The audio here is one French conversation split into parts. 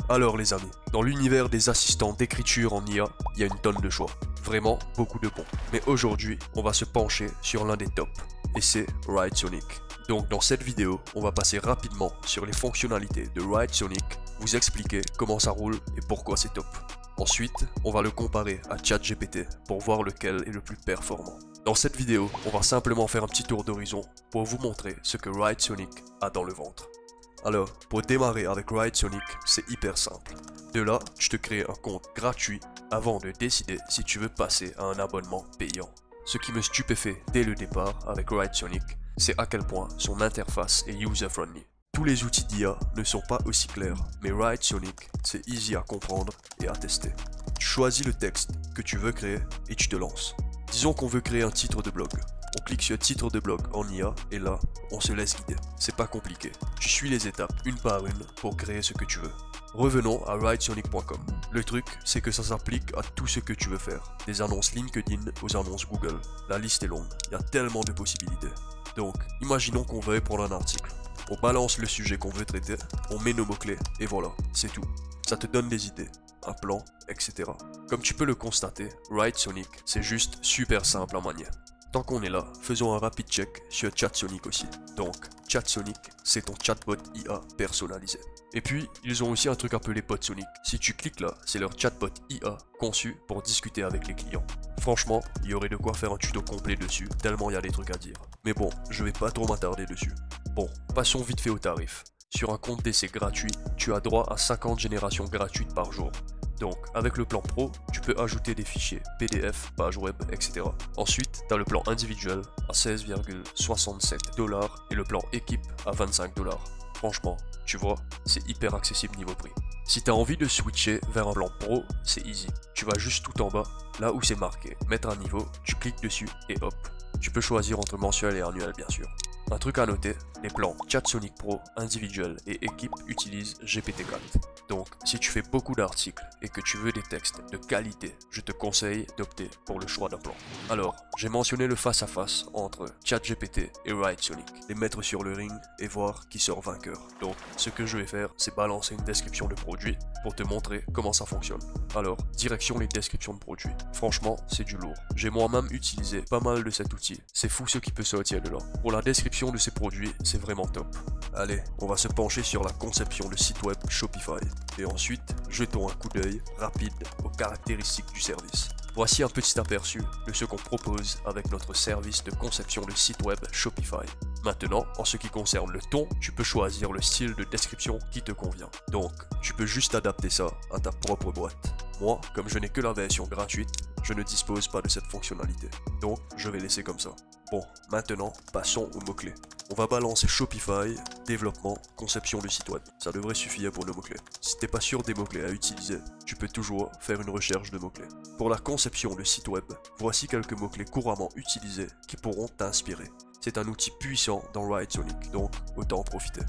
Alors les amis, dans l'univers des assistants d'écriture en IA, il y a une tonne de choix. Vraiment beaucoup de bons. Mais aujourd'hui, on va se pencher sur l'un des tops. Et c'est WriteSonic. Donc dans cette vidéo, on va passer rapidement sur les fonctionnalités de WriteSonic, vous expliquer comment ça roule et pourquoi c'est top. Ensuite, on va le comparer à ChatGPT pour voir lequel est le plus performant. Dans cette vidéo, on va simplement faire un petit tour d'horizon pour vous montrer ce que WriteSonic a dans le ventre. Alors, pour démarrer avec WriteSonic, c'est hyper simple. De là, tu te crées un compte gratuit avant de décider si tu veux passer à un abonnement payant. Ce qui me stupéfait dès le départ avec WriteSonic, c'est à quel point son interface est user-friendly. Tous les outils d'IA ne sont pas aussi clairs, mais WriteSonic, c'est easy à comprendre et à tester. Tu choisis le texte que tu veux créer et tu te lances. Disons qu'on veut créer un titre de blog. On clique sur titre de blog en IA et là, on se laisse guider. C'est pas compliqué. Tu suis les étapes une par une pour créer ce que tu veux. Revenons à writesonic.com. Le truc, c'est que ça s'applique à tout ce que tu veux faire. Des annonces LinkedIn aux annonces Google. La liste est longue. Il y a tellement de possibilités. Donc, imaginons qu'on veuille prendre un article. On balance le sujet qu'on veut traiter, on met nos mots-clés et voilà, c'est tout. Ça te donne des idées, un plan, etc. Comme tu peux le constater, WriteSonic, c'est juste super simple à manier. Tant qu'on est là, faisons un rapide check sur ChatSonic aussi. Donc, ChatSonic, c'est ton chatbot IA personnalisé. Et puis, ils ont aussi un truc appelé BotSonic. Si tu cliques là, c'est leur chatbot IA conçu pour discuter avec les clients. Franchement, il y aurait de quoi faire un tuto complet dessus, tellement il y a des trucs à dire. Mais bon, je vais pas trop m'attarder dessus. Bon, passons vite fait aux tarifs. Sur un compte d'essai gratuit, tu as droit à 50 générations gratuites par jour. Donc, avec le plan pro, tu peux ajouter des fichiers PDF, pages web, etc. Ensuite, tu as le plan individuel à 16,67$ et le plan équipe à 25$. Franchement, tu vois, c'est hyper accessible niveau prix. Si tu as envie de switcher vers un plan pro, c'est easy. Tu vas juste tout en bas, là où c'est marqué mettre un niveau, tu cliques dessus et hop. Tu peux choisir entre mensuel et annuel bien sûr. Un truc à noter, les plans ChatSonic Pro, individuel et équipe utilisent GPT-4. Donc, si tu fais beaucoup d'articles et que tu veux des textes de qualité, je te conseille d'opter pour le choix d'un plan. Alors, j'ai mentionné le face-à-face entre ChatGPT et WriteSonic, les mettre sur le ring et voir qui sort vainqueur. Donc, ce que je vais faire, c'est balancer une description de produit pour te montrer comment ça fonctionne. Alors, direction les descriptions de produits. Franchement, c'est du lourd. J'ai moi-même utilisé pas mal de cet outil. C'est fou ce qui peut sortir de là. Pour la description de ces produits, c'est vraiment top. Allez, on va se pencher sur la conception de site web Shopify. Et ensuite, jetons un coup d'œil rapide aux caractéristiques du service. Voici un petit aperçu de ce qu'on propose avec notre service de conception de site web Shopify. Maintenant, en ce qui concerne le ton, tu peux choisir le style de description qui te convient. Donc, tu peux juste adapter ça à ta propre boîte. Moi, comme je n'ai que la version gratuite, je ne dispose pas de cette fonctionnalité. Donc, je vais laisser comme ça. Bon, maintenant, passons aux mots-clés. On va balancer Shopify, développement, conception de site web. Ça devrait suffire pour nos mots-clés. Si t'es pas sûr des mots-clés à utiliser, tu peux toujours faire une recherche de mots-clés. Pour la conception de site web, voici quelques mots-clés couramment utilisés qui pourront t'inspirer. C'est un outil puissant dans WriteSonic, donc autant en profiter.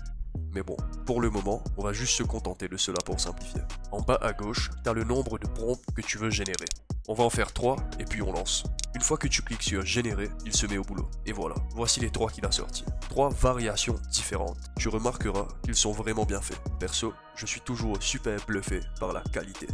Mais bon, pour le moment, on va juste se contenter de cela pour simplifier. En bas à gauche, tu as le nombre de prompts que tu veux générer. On va en faire 3 et puis on lance. Une fois que tu cliques sur générer, il se met au boulot. Et voilà, voici les 3 qu'il a sortis. 3 variations différentes. Tu remarqueras qu'ils sont vraiment bien faits. Perso, je suis toujours super bluffé par la qualité.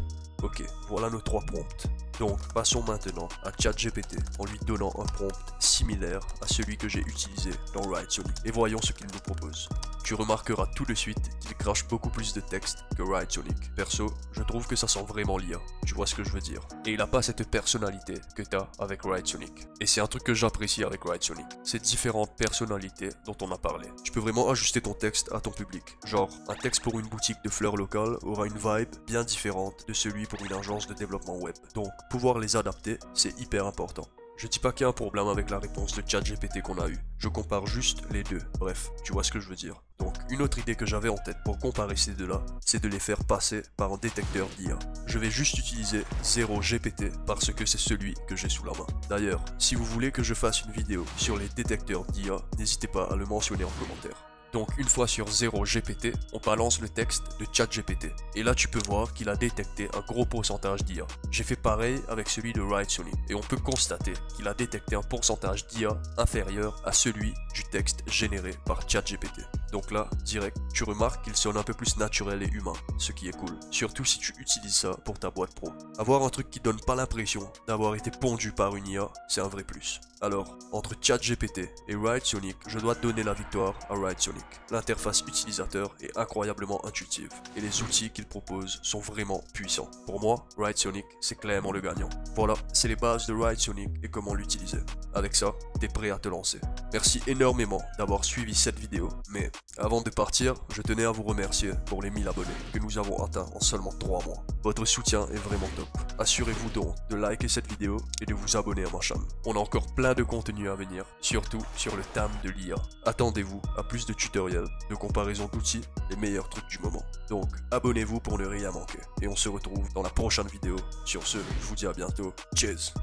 Ok, voilà nos 3 prompts. Donc, passons maintenant à ChatGPT en lui donnant un prompt similaire à celui que j'ai utilisé dans WriteSonic. Et voyons ce qu'il nous propose. Tu remarqueras tout de suite qu'il crache beaucoup plus de texte que WriteSonic. Perso, je trouve que ça sent vraiment l'IA. Tu vois ce que je veux dire. Et il n'a pas cette personnalité que tu as avec WriteSonic. Et c'est un truc que j'apprécie avec WriteSonic. Ces différentes personnalités dont on a parlé. Tu peux vraiment ajuster ton texte à ton public. Genre, un texte pour une boutique de fleurs locales aura une vibe bien différente de celui pour une agence de développement web. Donc, pouvoir les adapter, c'est hyper important. Je dis pas qu'il y a un problème avec la réponse de ChatGPT qu'on a eu. Je compare juste les deux. Bref, tu vois ce que je veux dire. Donc, une autre idée que j'avais en tête pour comparer ces deux-là, c'est de les faire passer par un détecteur d'IA. Je vais juste utiliser 0GPT parce que c'est celui que j'ai sous la main. D'ailleurs, si vous voulez que je fasse une vidéo sur les détecteurs d'IA, n'hésitez pas à le mentionner en commentaire. Donc une fois sur 0 GPT, on balance le texte de ChatGPT. Et là tu peux voir qu'il a détecté un gros pourcentage d'IA. J'ai fait pareil avec celui de Write/Sonic et on peut constater qu'il a détecté un pourcentage d'IA inférieur à celui du texte généré par ChatGPT. Donc là, direct, tu remarques qu'il sonne un peu plus naturel et humain, ce qui est cool. Surtout si tu utilises ça pour ta boîte pro. Avoir un truc qui donne pas l'impression d'avoir été pondu par une IA, c'est un vrai plus. Alors, entre ChatGPT et Write/Sonic, je dois donner la victoire à Write/Sonic. L'interface utilisateur est incroyablement intuitive et les outils qu'il propose sont vraiment puissants. Pour moi, Write/Sonic, c'est clairement le gagnant. Voilà, c'est les bases de Write/Sonic et comment l'utiliser. Avec ça, t'es prêt à te lancer. Merci énormément d'avoir suivi cette vidéo, mais avant de partir, je tenais à vous remercier pour les 1000 abonnés que nous avons atteints en seulement 3 mois. Votre soutien est vraiment top. Assurez-vous donc de liker cette vidéo et de vous abonner à ma chaîne. On a encore plein de contenu à venir, surtout sur le thème de l'IA. Attendez-vous à plus de tutoriels, de comparaison d'outils, les meilleurs trucs du moment. Donc abonnez-vous pour ne rien manquer. Et on se retrouve dans la prochaine vidéo. Sur ce, je vous dis à bientôt. Cheers!